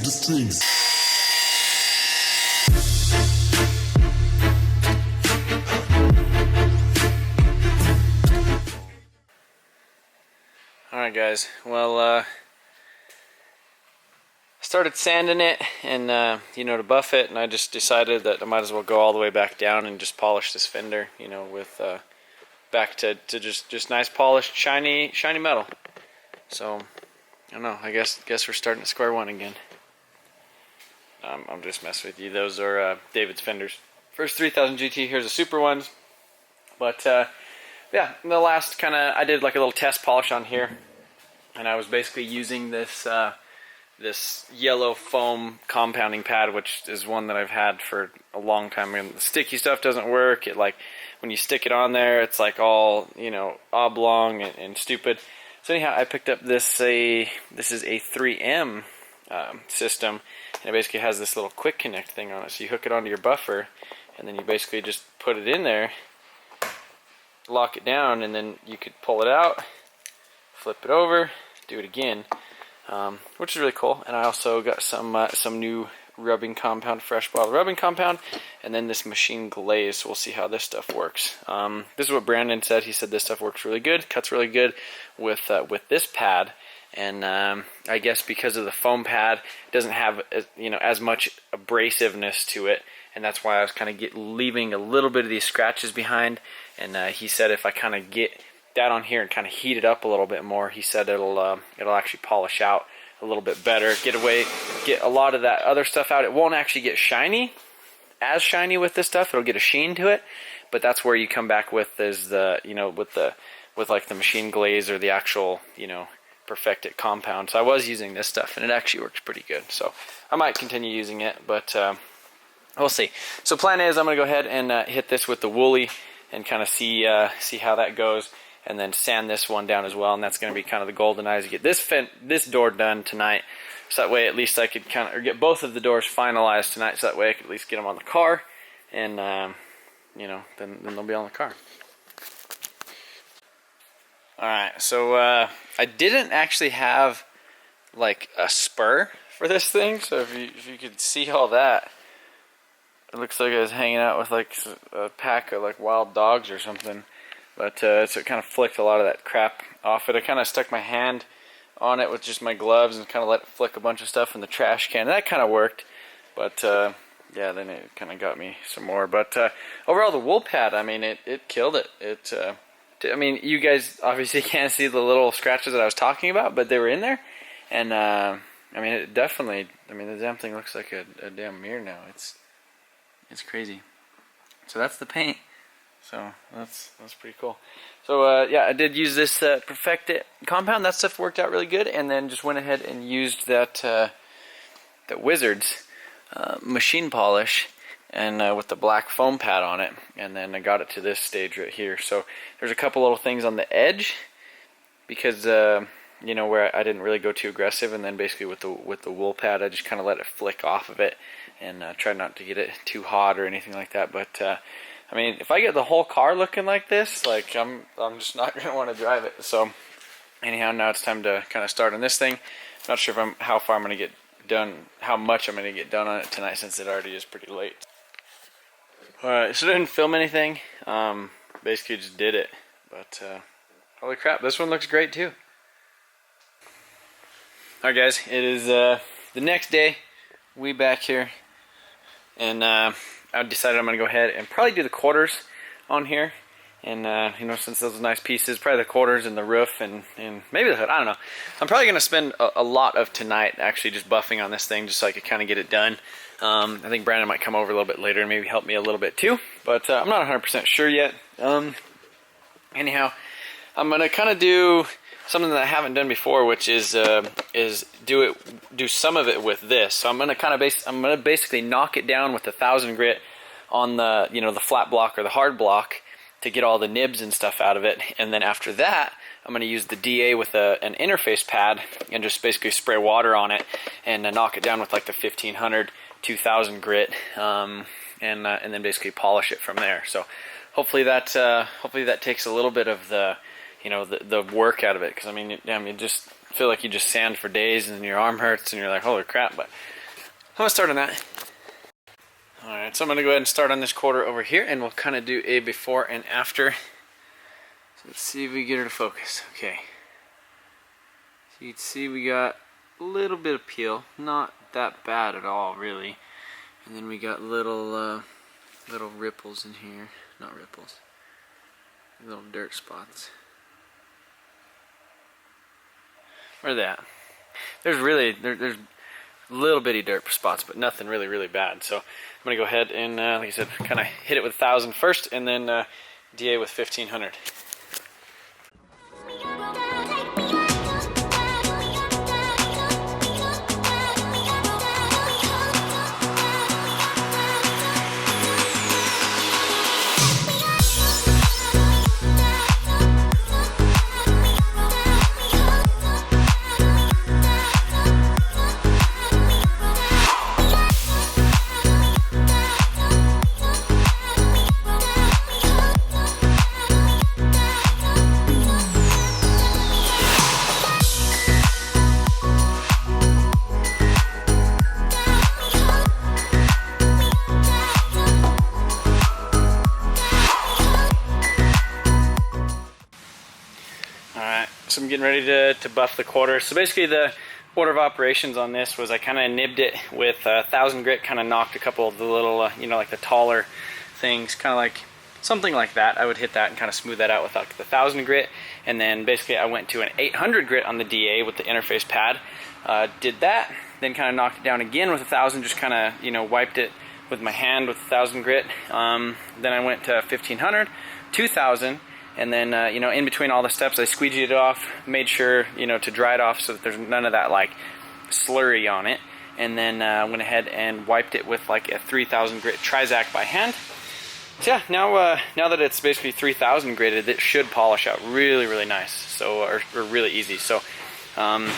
the strings. Alright guys, well started sanding it and you know, to buff it, and I just decided that I might as well go all the way back down and just polish this fender, you know, with back to just nice polished shiny metal. So I don't know, I guess we're starting at square one again. I'm just messing with you. Those are David's fenders. First 3000 GT, here's the Supra ones. But yeah, in the last I did like a little test polish on here, and I was basically using this this yellow foam compounding pad, which is one that I've had for a long time. I mean, the sticky stuff doesn't work. It, like, when you stick it on there, it's like all, you know, oblong and stupid. So anyhow, I picked up this this is a 3M system, and it basically has this little quick connect thing on it. So you hook it onto your buffer, and then you basically just put it in there, lock it down, and then you could pull it out, flip it over, do it again, which is really cool. And I also got some new rubbing compound, fresh bottle rubbing compound, and then this machine glaze. So we'll see how this stuff works. This is what Brandon said. He said this stuff works really good, cuts really good with this pad. And I guess because of the foam pad, it doesn't have, you know, as much abrasiveness to it, and that's why I was kind of leaving a little bit of these scratches behind. And he said if I kind of get that on here and kind of heat it up a little bit more, he said it'll actually polish out a little bit better, get a lot of that other stuff out. It won't actually get as shiny with this stuff. It'll get a sheen to it, but that's where you come back with is the, you know, with like the machine glaze or the actual, you know, perfected compound. So I was using this stuff, and it actually works pretty good. So I might continue using it, but we'll see. So plan is I'm gonna go ahead and hit this with the woolly and kind of see how that goes, and then sand this one down as well. And that's going to be kind of the golden eyes to get this door done tonight. So that way at least I could get both of the doors finalized tonight. So that way I could at least get them on the car, and you know, then they'll be on the car. All right, so I didn't actually have like a spur for this thing. So if you could see all that, it looks like I was hanging out with like a pack of like wild dogs or something. But so it kind of flicked a lot of that crap off it. I kind of stuck my hand on it with just my gloves and kind of let it flick a bunch of stuff in the trash can. And that kind of worked. But yeah, then it kind of got me some more. But overall, the wool pad, I mean, it killed it. I mean, you guys obviously can't see the little scratches that I was talking about, but they were in there. And I mean, it definitely, I mean, the damn thing looks like a damn mirror now. It's crazy. So that's the paint. So that's pretty cool. So yeah, I did use this perfected compound. That stuff worked out really good, and then just went ahead and used that Wizards machine polish, and with the black foam pad on it, and then I got it to this stage right here. So there's a couple little things on the edge because you know, where I didn't really go too aggressive, and then basically with the wool pad I just kind of let it flick off of it, and tried not to get it too hot or anything like that. But I mean, if I get the whole car looking like this, like I'm just not gonna want to drive it. So anyhow, now it's time to kind of start on this thing. Not sure if how far I'm gonna get done, how much I'm gonna get done on it tonight, since it already is pretty late. All right, so I didn't film anything. Basically just did it. But holy crap, this one looks great too. All right, guys, it is the next day. We back here, and I decided I'm going to go ahead and probably do the quarters on here. And, you know, since those are nice pieces, probably the quarters and the roof and maybe the hood, I don't know. I'm probably going to spend a lot of tonight actually just buffing on this thing, just so I could kind of get it done. I think Brandon might come over a little bit later and maybe help me a little bit too, but I'm not 100% sure yet. Anyhow, I'm going to kind of do something that I haven't done before, which is do some of it with this. So I'm going to basically knock it down with 1000 grit on the, you know, the flat block or the hard block to get all the nibs and stuff out of it. And then after that, I'm going to use the DA with an interface pad and just basically spray water on it and knock it down with like the 1500, 2000 grit, and then basically polish it from there. So hopefully that takes a little bit of the, you know, the work out of it, because I mean, you just feel like you just sand for days and your arm hurts and you're like, holy crap. But gonna start on that. Alright, so I'm gonna go ahead and start on this quarter over here, and we'll kind of do a before and after. So let's see if we get her to focus. Okay. So you can see we got a little bit of peel, not that bad at all, really. And then we got little ripples in here, not ripples, little dirt spots. Where are they at? There's little bitty dirt spots, but nothing really bad. So I'm gonna go ahead and, like I said, kind of hit it with 1,000 first, and then DA with 1,500. So I'm getting ready to buff the quarter. So basically the order of operations on this was I kind of nibbed it with 1,000 grit, kind of knocked a couple of the little, you know, like the taller things, kind of like something like that. I would hit that and kind of smooth that out with like the 1,000 grit. And then basically I went to an 800 grit on the DA with the interface pad. Did that, then kind of knocked it down again with 1,000, just kind of, you know, wiped it with my hand with 1,000 grit. Then I went to 1,500, 2,000. And then, you know, in between all the steps, I squeegeed it off, made sure, you know, to dry it off so that there's none of that, like, slurry on it. And then went ahead and wiped it with, like, a 3,000 grit Trizac by hand. So, yeah, now that it's basically 3,000 gritted, it should polish out really nice. So, or really easy. So, like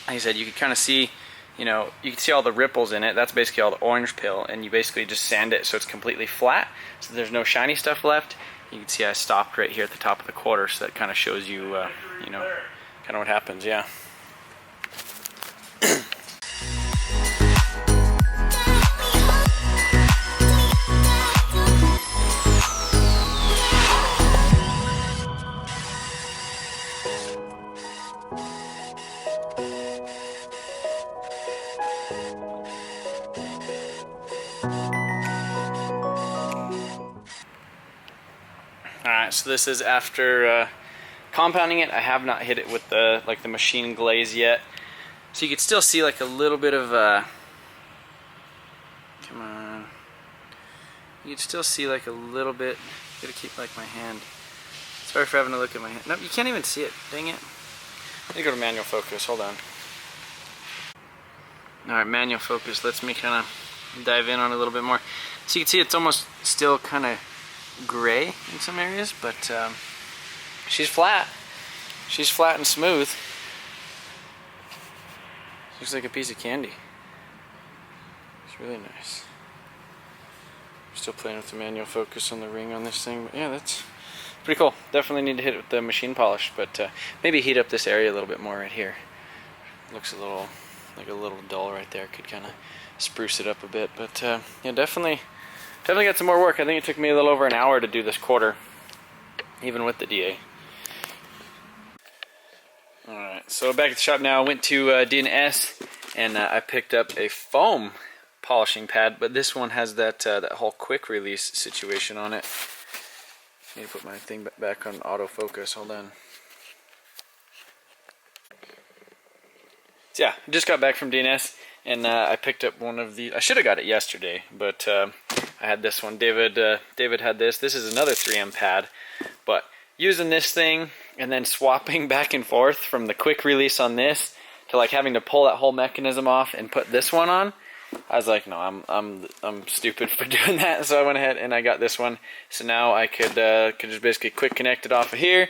I said, you can kind of see, you know, you can see all the ripples in it. That's basically all the orange peel. And you basically just sand it so it's completely flat. So there's no shiny stuff left. You can see I stopped right here at the top of the quarter, so that kind of shows you, you know, kind of what happens, yeah. Alright, so this is after compounding it. I have not hit it with the the machine glaze yet. So you can still see like a little bit of come on. You can still see like a little bit. Gotta keep like my hand. Sorry for having to look at my hand. Nope, you can't even see it. Dang it. Let me go to manual focus. Hold on. Alright, manual focus lets me kind of dive in on it a little bit more. So you can see it's almost still kind of gray in some areas, but she's flat. She's flat and smooth. Looks like a piece of candy. It's really nice. Still playing with the manual focus on the ring on this thing, but yeah, that's pretty cool. Definitely need to hit it with the machine polish, but maybe heat up this area a little bit more right here. Looks a little dull right there. Could kind of spruce it up a bit, but yeah, definitely got some more work. I think it took me a little over an hour to do this quarter, even with the DA. Alright, so back at the shop now. I went to D&S and I picked up a foam polishing pad, but this one has that whole quick release situation on it. I need to put my thing back on autofocus. Hold on. So yeah, I just got back from D&S and I picked up one of the. I should have got it yesterday, but I had this one. David had this. This is another 3M pad, but using this thing and then swapping back and forth from the quick release on this to like having to pull that whole mechanism off and put this one on, I was like, no, I'm stupid for doing that. So I went ahead and I got this one. So now I could just basically quick connect it off of here,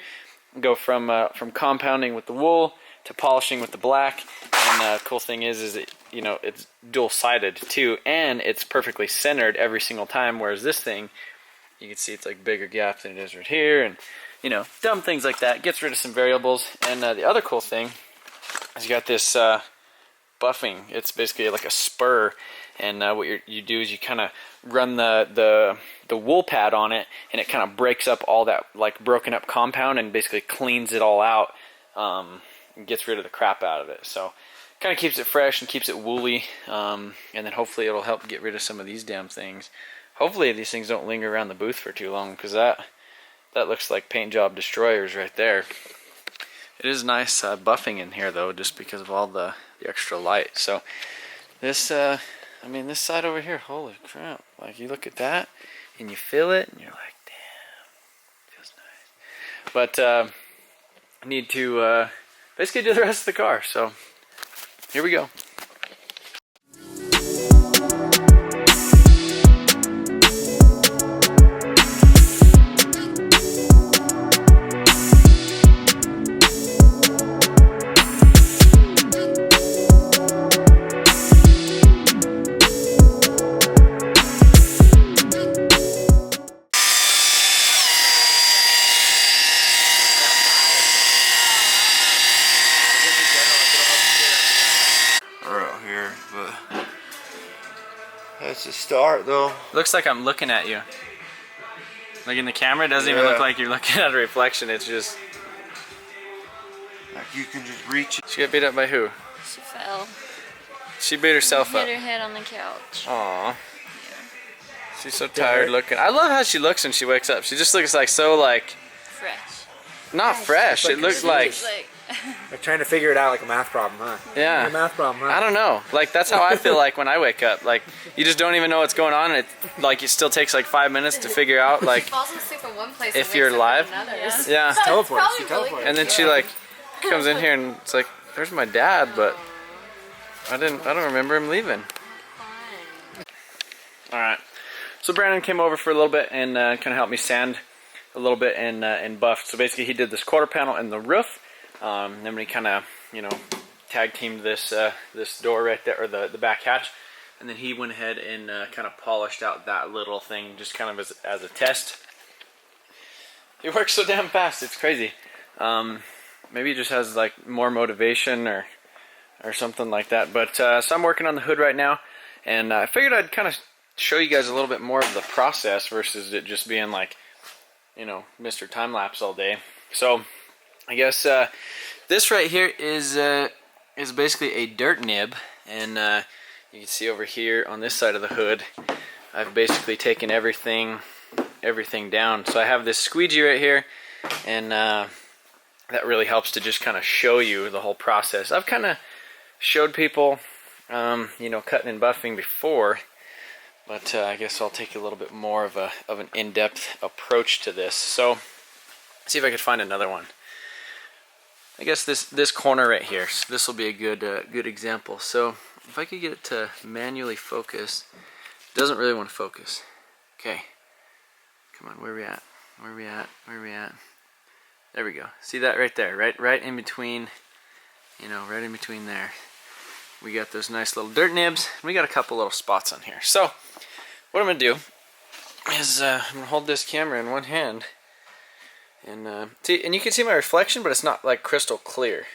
go from compounding with the wool to polishing with the black. And the cool thing is it, you know, it's dual-sided too, and it's perfectly centered every single time. Whereas this thing, you can see it's like bigger gap than it is right here, and you know, dumb things like that. Gets rid of some variables. And the other cool thing is you got this buffing. It's basically like a spur, and what you do is you kind of run the wool pad on it, and it kind of breaks up all that like broken up compound and basically cleans it all out, and gets rid of the crap out of it. So kind of keeps it fresh and keeps it woolly, and then hopefully it'll help get rid of some of these damn things. Hopefully these things don't linger around the booth for too long, because that looks like paint job destroyers right there. It is nice buffing in here though, just because of all the extra light. So this, I mean, this side over here, holy crap! Like you look at that and you feel it, and you're like, damn, feels nice. But I need to basically do the rest of the car. So here we go. That's a start though. Looks like I'm looking at you. Like in the camera, it doesn't even look like you're looking at a reflection. It's just like you can just reach it. She got beat up by who? She fell. She beat herself up. Hit her head on the couch. Aw. Yeah. She's so tired looking. I love how she looks when she wakes up. She just looks like so like Fresh. not fresh. It looks like Like trying to figure it out like a math problem, huh? yeah. Like a math problem, huh? I don't know. Like that's how I feel like when I wake up. Like you just don't even know what's going on, and it still takes like 5 minutes to figure out like falls asleep in one place if you're alive. Yeah. Teleport. She teleported. And then she like comes in here and it's like, there's my dad, but I don't remember him leaving. All right. So Brandon came over for a little bit and kind of helped me sand a little bit and buffed. So basically he did this quarter panel in the roof. Then we kind of, tag teamed this this door right there, or the back hatch, and then he went ahead and kind of polished out that little thing, just kind of as a test. He works so damn fast, it's crazy. Maybe he just has like more motivation or something like that. But so I'm working on the hood right now, and I figured I'd kind of show you guys a little bit more of the process versus it just being like, Mr. Time Lapse all day. So I guess this right here is basically a dirt nib, and you can see over here on this side of the hood, I've basically taken everything down. So I have this squeegee right here, and that really helps to just kind of show you the whole process. I've kind of showed people, cutting and buffing before, but I guess I'll take a little bit more of an in-depth approach to this. So let's see if I could find another one. I guess this corner right here, so this will be a good example. So if I could get it to manually focus, it doesn't really want to focus. Okay, come on, where are we at? Where are we at? Where are we at? There we go. See that right there, right in between, right in between there. We got those nice little dirt nibs. We got a couple little spots on here. So what I'm gonna do is I'm gonna hold this camera in one hand. And see, and you can see my reflection, but it's not like crystal clear.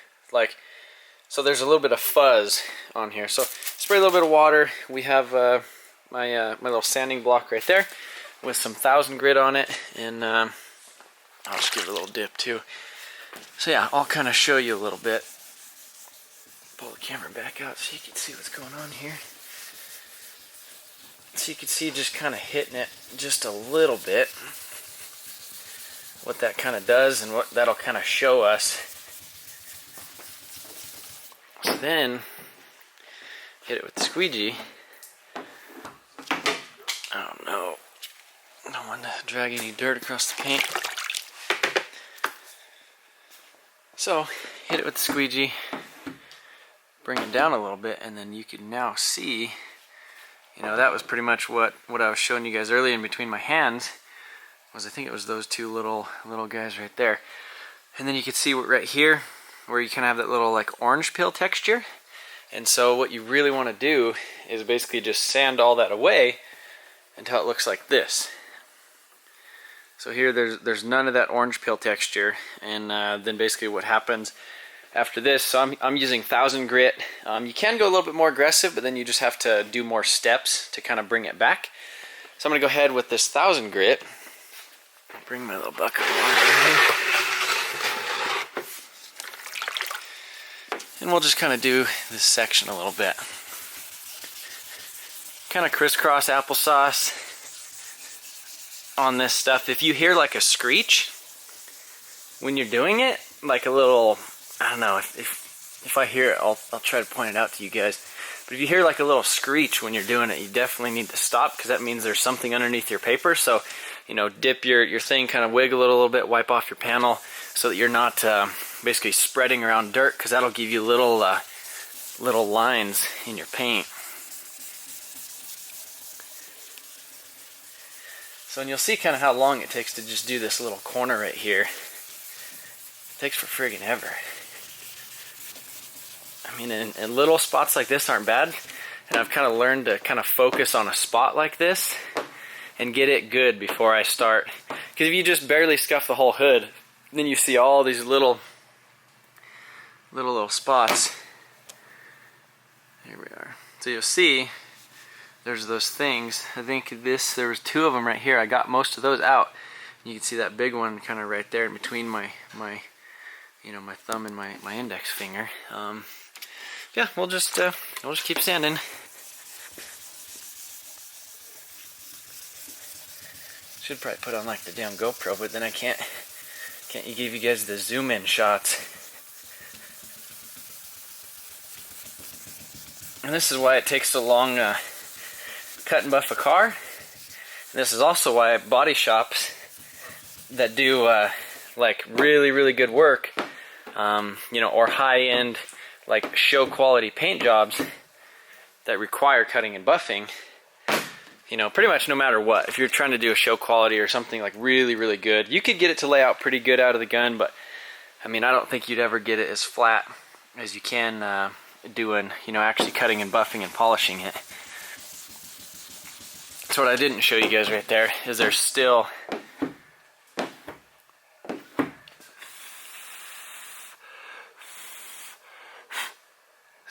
So there's a little bit of fuzz on here. So spray a little bit of water. We have my little sanding block right there with some 1000 grit on it, and I'll just give it a little dip too. So yeah, I'll kind of show you a little bit. Pull the camera back out so you can see what's going on here. So you can see just kind of hitting it just a little bit, what that kind of does and what that'll kind of show us. So then hit it with the squeegee. I don't want to drag any dirt across the paint. So hit it with the squeegee, bring it down a little bit, and then you can now see, that was pretty much what I was showing you guys earlier in between my hands. I think it was those two little guys right there. And then you can see right here where you kind of have that little like orange peel texture. And so what you really want to do is basically just sand all that away until it looks like this. So here there's none of that orange peel texture, and then basically what happens after this. So I'm using 1000 grit. You can go a little bit more aggressive, but then you just have to do more steps to kind of bring it back. So I'm going to go ahead with this 1000 grit. I'll bring my little bucket of water in here. And we'll just kind of do this section a little bit. Kind of crisscross applesauce on this stuff. If you hear like a screech when you're doing it, like a little, I don't know, if I hear it, I'll try to point it out to you guys. But if you hear like a little screech when you're doing it, you definitely need to stop, because that means there's something underneath your paper. So, you know, dip your thing, kind of wiggle it a little bit, wipe off your panel so that you're not basically spreading around dirt, because that'll give you little lines in your paint. So, and you'll see kind of how long it takes to just do this little corner right here. It takes for friggin' ever. I mean, in little spots like this aren't bad, and I've kind of learned to kind of focus on a spot like this and get it good before I start. Because if you just barely scuff the whole hood, then you see all these little spots. Here we are. So you'll see there's those things. I think there was 2 of them right here. I got most of those out. You can see that big one kind of right there in between my thumb and my index finger. Yeah, we'll just keep sanding. Should probably put on like the damn GoPro, but then I can't give you guys the zoom in shots. And this is why it takes so long cut and buff a car. And this is also why body shops that do like really good work, you know, or high-end like show quality paint jobs that require cutting and buffing, you know, pretty much no matter what. If you're trying to do a show quality or something like really good, you could get it to lay out pretty good out of the gun, but I mean, I don't think you'd ever get it as flat as you can doing, you know, actually cutting and buffing and polishing it. So what I didn't show you guys right there is there's still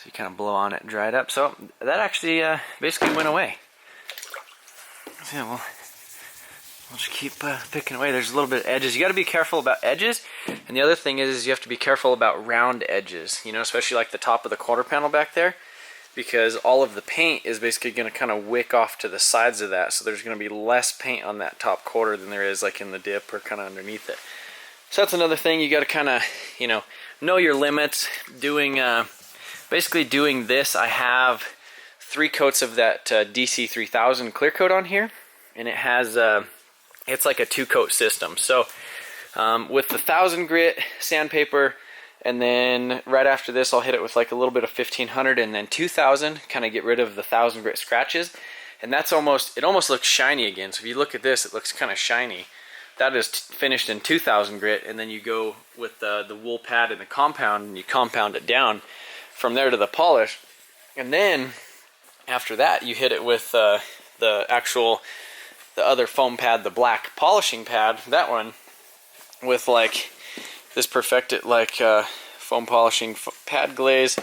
you kind of blow on it and dry it up. So that actually basically went away. So yeah, we'll just keep picking away. There's a little bit of edges. You got to be careful about edges. And the other thing is you have to be careful about round edges, you know, especially like the top of the quarter panel back there, because all of the paint is basically going to kind of wick off to the sides of that. So there's going to be less paint on that top quarter than there is like in the dip or kind of underneath it. So that's another thing. You got to kind of, you know your limits. Basically doing this, I have 3 coats of that DC 3000 clear coat on here, and it has it's like a 2-coat system. So with the 1000 grit sandpaper, and then right after this I'll hit it with like a little bit of 1500 and then 2000, kind of get rid of the 1000 grit scratches, and it almost looks shiny again. So if you look at this, it looks kind of shiny. That is finished in 2000 grit, and then you go with the wool pad and the compound, and you compound it down from there to the polish, and then after that you hit it with the other foam pad, the black polishing pad, that one with like this perfected like foam polishing pad glaze,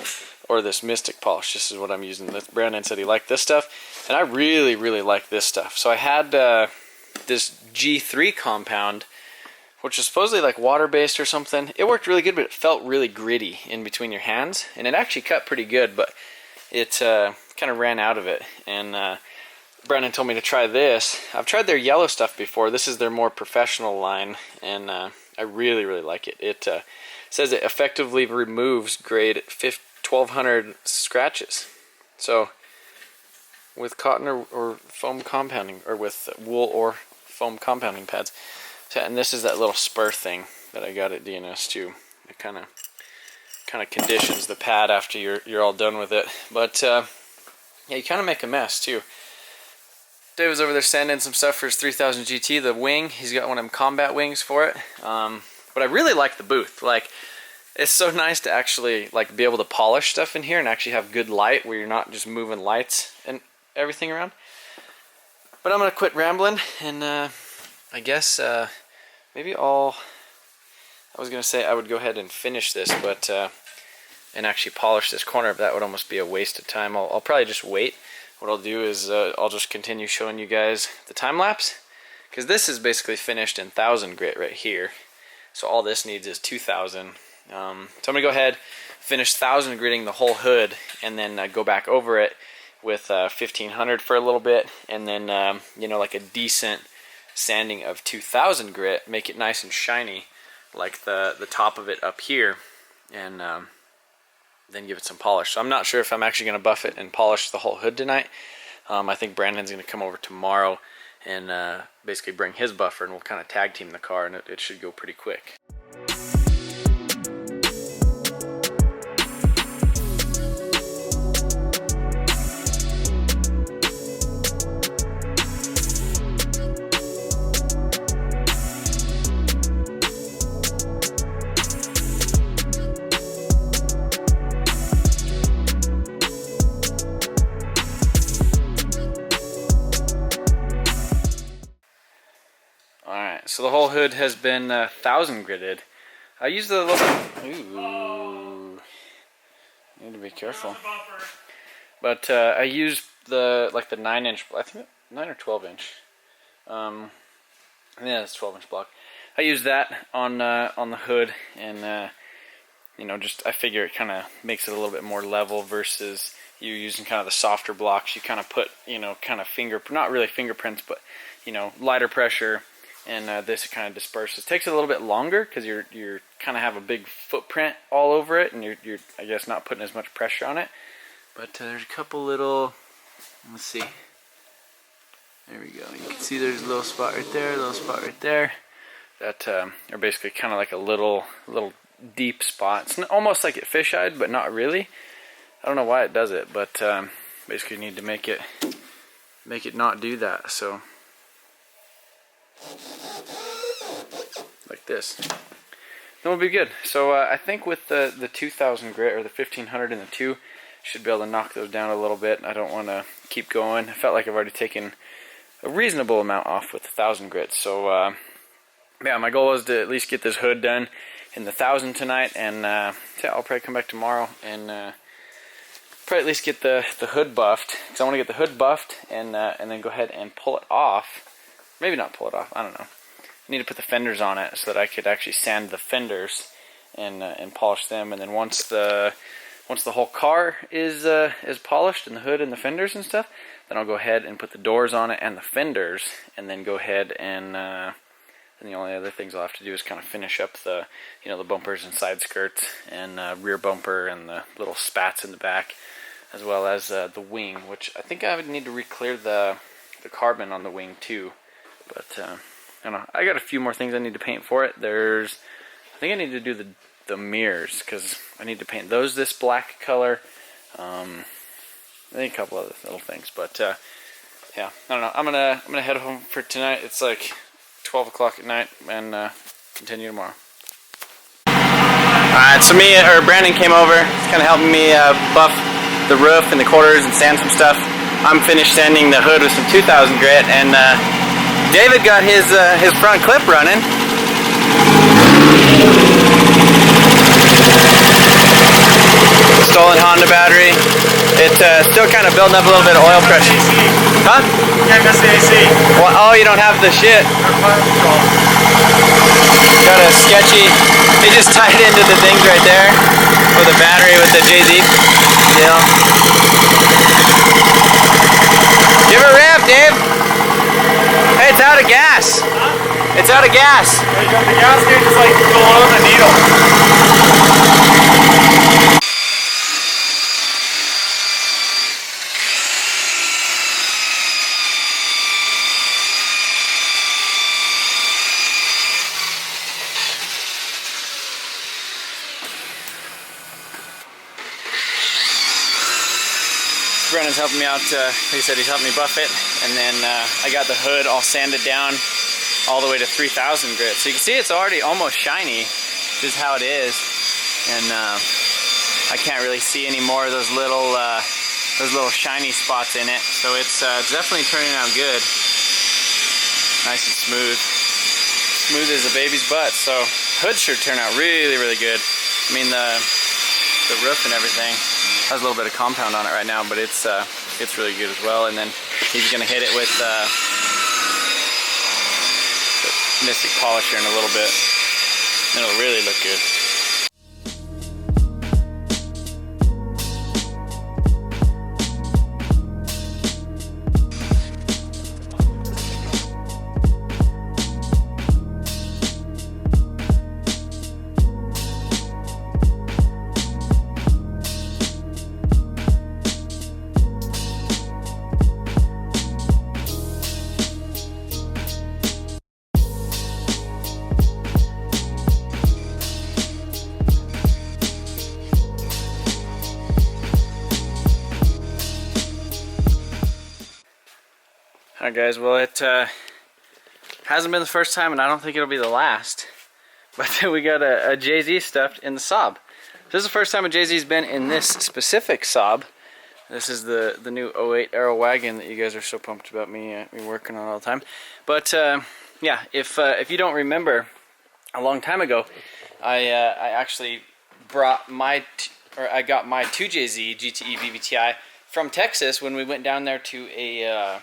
or this Mystic polish. This is what I'm using. Brandon said he liked this stuff, and I really like this stuff. So I had this G3 compound, which is supposedly like water-based or something. It worked really good, but it felt really gritty in between your hands, and it actually cut pretty good, but it kind of ran out of it. And Brandon told me to try this. I've tried their yellow stuff before. This is their more professional line, and I really like it. It says it effectively removes grade 1200 scratches. So with cotton or foam compounding, or with wool or foam compounding pads. And this is that little spur thing that I got at DNS too. It kind of conditions the pad after you're all done with it. But yeah, you kind of make a mess too. Dave was over there sanding some stuff for his 3000 GT, the wing. He's got one of them combat wings for it. But I really like the booth. Like, it's so nice to actually like be able to polish stuff in here and actually have good light where you're not just moving lights and everything around. But I'm gonna quit rambling, and I guess maybe I was gonna say I would go ahead and finish this, but and actually polish this corner, that would almost be a waste of time. I'll probably just wait. What I'll do is I'll just continue showing you guys the time lapse, because this is basically finished in 1000 grit right here. So all this needs is 2000. So I'm gonna go ahead, finish 1000 gritting the whole hood, and then go back over it with 1500 for a little bit, and then you know, like a decent sanding of 2000 grit, make it nice and shiny like the top of it up here, and then give it some polish. So I'm not sure if I'm actually going to buff it and polish the whole hood tonight. I think Brandon's going to come over tomorrow and basically bring his buffer, and we'll kind of tag team the car, and it should go pretty quick. So the whole hood has been 1000 gritted. I used the little... Ooh. Need to be careful. But I used the 9-inch... I think 9 or 12-inch. Yeah, it's 12-inch block. I used that on the hood, and you know, just I figure it kind of makes it a little bit more level versus you using kind of the softer blocks. You kind of put, you know, kind of not really fingerprints, but you know, lighter pressure. And this kind of disperses. Takes a little bit longer because you're kind of have a big footprint all over it, and you're I guess not putting as much pressure on it. But there's a couple little, let's see. There we go. You can see there's a little spot right there, a little spot right there. That are basically kind of like a little deep spot. It's almost like it fish-eyed, but not really. I don't know why it does it, but basically you need to make it not do that. So. Like this, then we'll be good. So I think with the 2000 grit or the 1500 and the 2, should be able to knock those down a little bit. I don't want to keep going. I felt like I've already taken a reasonable amount off with the 1000 grit. So yeah, my goal is to at least get this hood done in the 1000 tonight, and yeah, I'll probably come back tomorrow and probably at least get the hood buffed, because I want to get the hood buffed and then go ahead and pull it off. Maybe not pull it off, I don't know. I need to put the fenders on it so that I could actually sand the fenders and polish them. And then once the whole car is polished, and the hood and the fenders and stuff, then I'll go ahead and put the doors on it and the fenders, and then go ahead and the only other things I'll have to do is kind of finish up the the bumpers and side skirts and rear bumper and the little spats in the back, as well as the wing, which I think I would need to re-clear the carbon on the wing too. But I don't know. I got a few more things I need to paint for it. I think I need to do the mirrors, because I need to paint those this black color. I think a couple other little things, but yeah, I don't know. I'm gonna head home for tonight. It's like 12 o'clock at night, and continue tomorrow. Alright, so Brandon came over, kind of helping me buff the roof and the quarters and sand some stuff. I'm finished sanding the hood with some 2000 grit, and David got his front clip running. Stolen Honda battery. It's still kind of building up a little bit of oil pressure. Huh? You can't miss the AC. Well, oh, you don't have the shit. Got a sketchy. They just tied into the things right there for the battery with the JZ. You know. Give it a rev, Dave. Hey, it's out of gas. Huh? It's out of gas. The gas gauge is like below the needle. Brennan's helping me out, like I said, he's helping me buff it, and then I got the hood all sanded down all the way to 3000 grit. So you can see it's already almost shiny, just how it is, and I can't really see any more of those little shiny spots in it. So it's definitely turning out good, nice and smooth as a baby's butt. So hood should turn out really, really good. I mean, the roof and everything. Has a little bit of compound on it right now, but it's really good as well. And then he's gonna hit it with the Mystic polisher in a little bit. It'll really look good. Alright guys, well it hasn't been the first time and I don't think it'll be the last, but we got a JZ stuffed in the Saab. This is the first time a JZ's been in this specific Saab. This is the new 08 Aero wagon that you guys are so pumped about me working on all the time. But yeah, if you don't remember, a long time ago, I actually brought I got my 2JZ GTE VVTi from Texas when we went down there to a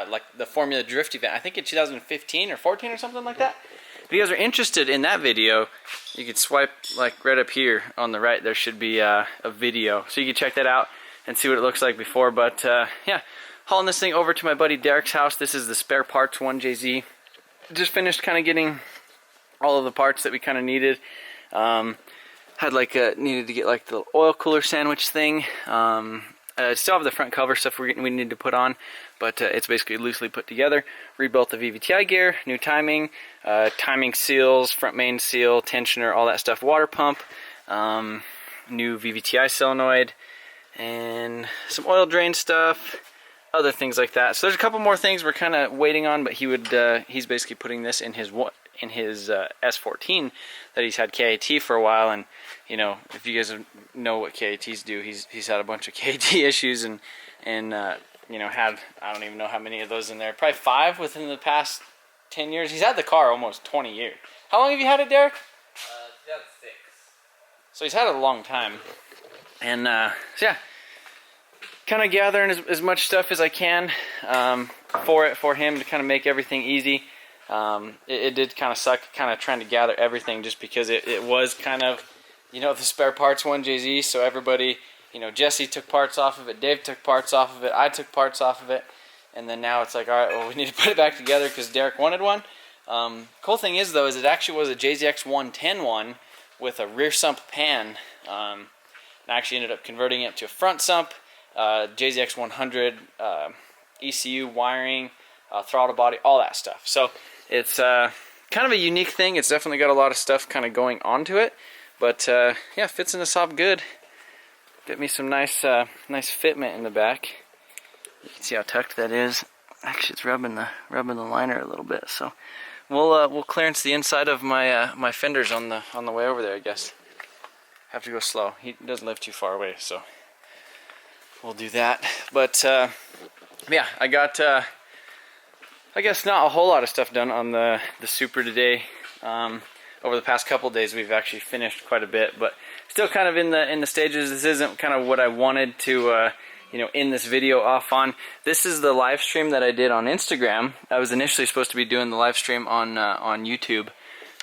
like the Formula Drift event, I think in 2015 or 14 or something like that. If you guys are interested in that video, you can swipe like right up here on the right. There should be a video, so you can check that out and see what it looks like before. But yeah, hauling this thing over to my buddy Derek's house. This is the spare parts 1JZ. Just finished kind of getting all of the parts that we kind of needed. Had like needed to get like the oil cooler sandwich thing. I still have the front cover stuff we need to put on, but it's basically loosely put together. Rebuilt the VVTi gear, new timing, timing seals, front main seal, tensioner, all that stuff, water pump, new VVTi solenoid, and some oil drain stuff, other things like that. So there's a couple more things we're kind of waiting on, but he's basically putting this in his S14 that he's had KAT for a while. And you know, if you guys know what KATs do, he's had a bunch of KAT issues and you know, had, I don't even know how many of those in there, probably 5 within the past 10 years. He's had the car almost 20 years. How long have you had it, Derek? 2006. So he's had it a long time. And so yeah, kind of gathering as much stuff as I can for him to kind of make everything easy. It did kind of suck kind of trying to gather everything, just because it was kind of, you know, the spare parts 1JZ, so everybody, you know, Jesse took parts off of it, Dave took parts off of it, I took parts off of it, and then now it's like, alright, well, we need to put it back together because Derek wanted one. Cool thing is, though, is it actually was a JZX 110 one with a rear sump pan. I actually ended up converting it to a front sump, JZX 100, ECU wiring, throttle body, all that stuff. So it's kind of a unique thing. It's definitely got a lot of stuff kind of going onto it. But yeah, fits in the Saab good. Get me some nice fitment in the back. You can see how tucked that is. Actually, it's rubbing the liner a little bit. So we'll clearance the inside of my my fenders on the way over there, I guess. Have to go slow. He doesn't live too far away, so we'll do that. But yeah, I got I guess not a whole lot of stuff done on the Supra today. Over the past couple days, we've actually finished quite a bit, but still kind of in the stages. This isn't kind of what I wanted to you know, end this video off on. This is the live stream that I did on Instagram. I was initially supposed to be doing the live stream on YouTube,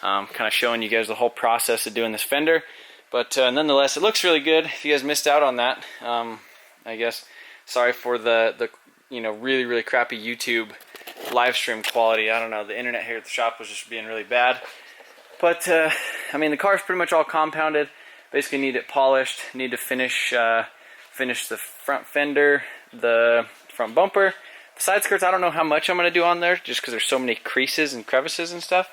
kind of showing you guys the whole process of doing this fender. But nonetheless, it looks really good. If you guys missed out on that, I guess sorry for the you know, really crappy YouTube live stream quality. I don't know, the internet here at the shop was just being really bad. But I mean, the car's pretty much all compounded. Basically need it polished, need to finish the front fender, the front bumper. The side skirts, I don't know how much I'm going to do on there, just because there's so many creases and crevices and stuff.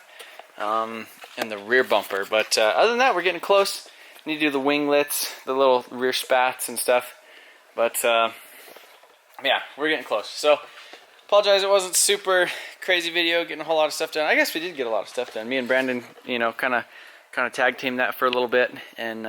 And the rear bumper. But other than that, we're getting close. Need to do the winglets, the little rear spats and stuff. But yeah, we're getting close. So apologize, it wasn't super crazy video, getting a whole lot of stuff done. I guess we did get a lot of stuff done. Me and Brandon, you know, kind of tag teamed that for a little bit, and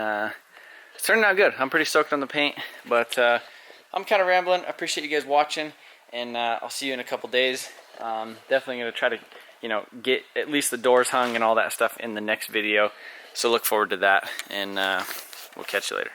it's turning out good. I'm pretty stoked on the paint, but I'm kind of rambling. I appreciate you guys watching, and I'll see you in a couple days. Definitely going to try to, you know, get at least the doors hung and all that stuff in the next video, so look forward to that. And We'll catch you later.